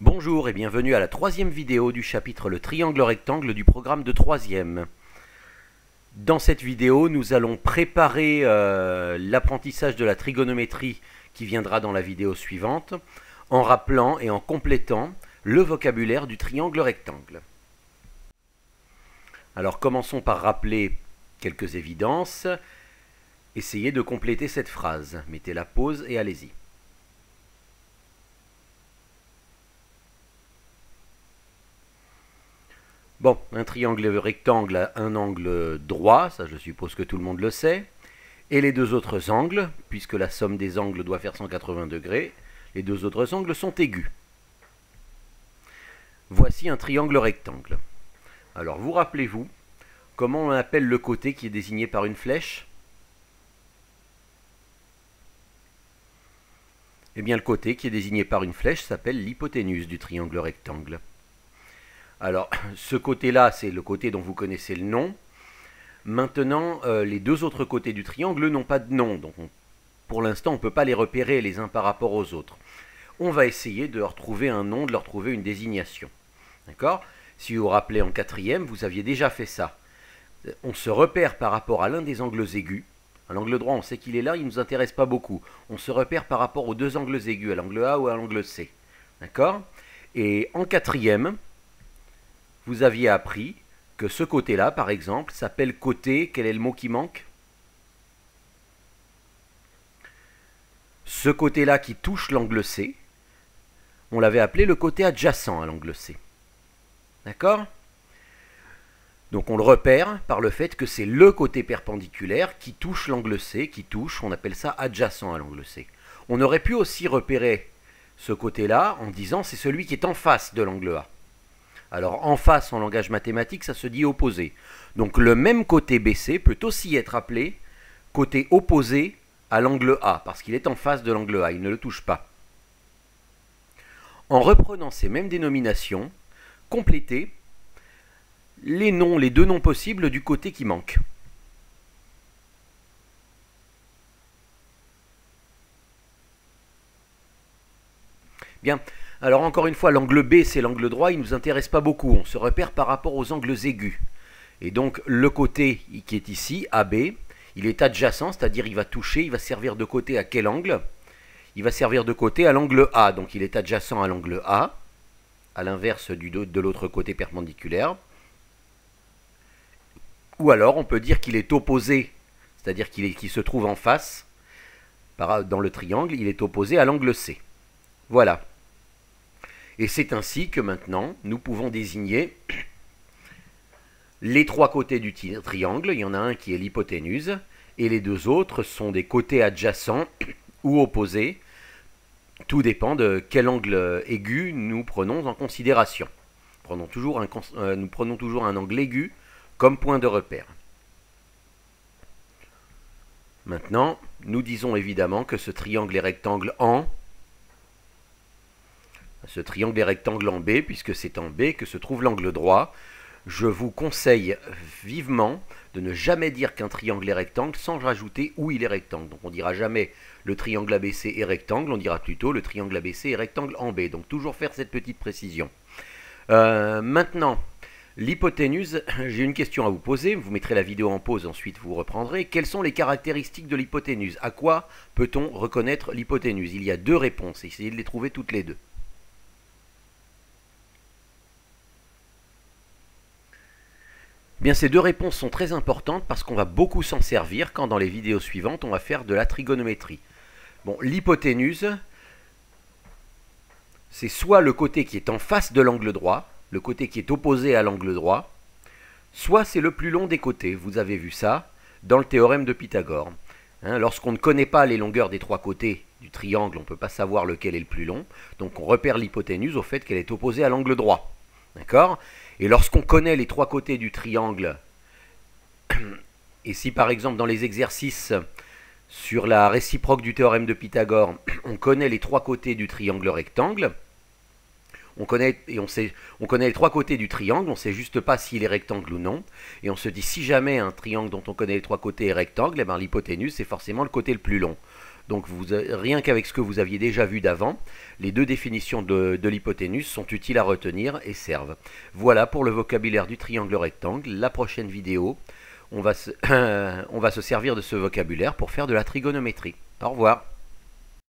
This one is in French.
Bonjour et bienvenue à la troisième vidéo du chapitre Le triangle rectangle du programme de troisième. Dans cette vidéo, nous allons préparer l'apprentissage de la trigonométrie qui viendra dans la vidéo suivante, en rappelant et en complétant le vocabulaire du triangle rectangle. Alors commençons par rappeler quelques évidences. Essayez de compléter cette phrase. Mettez la pause et allez-y. Bon, un triangle rectangle a un angle droit, ça je suppose que tout le monde le sait. Et les deux autres angles, puisque la somme des angles doit faire 180 degrés, les deux autres angles sont aigus. Voici un triangle rectangle. Alors vous rappelez-vous, comment on appelle le côté qui est désigné par une flèche? Eh bien le côté qui est désigné par une flèche s'appelle l'hypoténuse du triangle rectangle. Alors, ce côté-là, c'est le côté dont vous connaissez le nom. Maintenant, les deux autres côtés du triangle n'ont pas de nom. Donc, pour l'instant, on ne peut pas les repérer les uns par rapport aux autres. On va essayer de leur trouver un nom, de leur trouver une désignation. D'accord? Si vous vous rappelez en quatrième, vous aviez déjà fait ça. On se repère par rapport à l'un des angles aigus. À l'angle droit, on sait qu'il est là, il ne nous intéresse pas beaucoup. On se repère par rapport aux deux angles aigus, à l'angle A ou à l'angle C. D'accord? Et en quatrième, vous aviez appris que ce côté-là, par exemple, s'appelle côté. Quel est le mot qui manque? Ce côté-là qui touche l'angle C, on l'avait appelé le côté adjacent à l'angle C. D'accord? Donc on le repère par le fait que c'est le côté perpendiculaire qui touche l'angle C, on appelle ça adjacent à l'angle C. On aurait pu aussi repérer ce côté-là en disant c'est celui qui est en face de l'angle A. Alors en face, en langage mathématique, ça se dit opposé. Donc le même côté BC peut aussi être appelé côté opposé à l'angle A, parce qu'il est en face de l'angle A, il ne le touche pas. En reprenant ces mêmes dénominations, complétez les deux noms possibles du côté qui manque. Bien. Alors encore une fois, l'angle B c'est l'angle droit, il ne nous intéresse pas beaucoup, on se repère par rapport aux angles aigus. Et donc le côté qui est ici, AB, il est adjacent, c'est-à-dire il va toucher, il va servir de côté à quel angle? Il va servir de côté à l'angle A, donc il est adjacent à l'angle A, à l'inverse de l'autre côté perpendiculaire. Ou alors on peut dire qu'il est opposé, c'est-à-dire qu'il se trouve en face, dans le triangle, il est opposé à l'angle C. Voilà. Et c'est ainsi que maintenant, nous pouvons désigner les trois côtés du triangle. Il y en a un qui est l'hypoténuse, et les deux autres sont des côtés adjacents ou opposés. Tout dépend de quel angle aigu nous prenons en considération. Nous prenons toujours un angle aigu comme point de repère. Maintenant, nous disons évidemment que ce triangle est rectangle en... Ce triangle est rectangle en B, puisque c'est en B que se trouve l'angle droit. Je vous conseille vivement de ne jamais dire qu'un triangle est rectangle sans rajouter où il est rectangle. Donc on ne dira jamais le triangle ABC est rectangle, on dira plutôt le triangle ABC est rectangle en B. Donc toujours faire cette petite précision. Maintenant, l'hypoténuse, j'ai une question à vous poser. Vous mettrez la vidéo en pause, ensuite vous reprendrez. Quelles sont les caractéristiques de l'hypoténuse? À quoi peut-on reconnaître l'hypoténuse? Il y a deux réponses, essayez de les trouver toutes les deux. Bien, ces deux réponses sont très importantes parce qu'on va beaucoup s'en servir quand dans les vidéos suivantes on va faire de la trigonométrie. Bon, l'hypoténuse, c'est soit le côté qui est en face de l'angle droit, le côté qui est opposé à l'angle droit, soit c'est le plus long des côtés. Vous avez vu ça dans le théorème de Pythagore. Lorsqu'on ne connaît pas les longueurs des trois côtés du triangle, on ne peut pas savoir lequel est le plus long, donc on repère l'hypoténuse au fait qu'elle est opposée à l'angle droit. D'accord ? Et lorsqu'on connaît les trois côtés du triangle, et si par exemple dans les exercices sur la réciproque du théorème de Pythagore, on connaît les trois côtés du triangle rectangle, on connaît les trois côtés du triangle, on ne sait juste pas s'il est rectangle ou non, et on se dit si jamais un triangle dont on connaît les trois côtés est rectangle, eh ben, l'hypoténuse c'est forcément le côté le plus long. Donc rien qu'avec ce que vous aviez déjà vu d'avant, les deux définitions de l'hypoténuse sont utiles à retenir et servent. Voilà pour le vocabulaire du triangle rectangle. La prochaine vidéo, on va se servir de ce vocabulaire pour faire de la trigonométrie. Au revoir.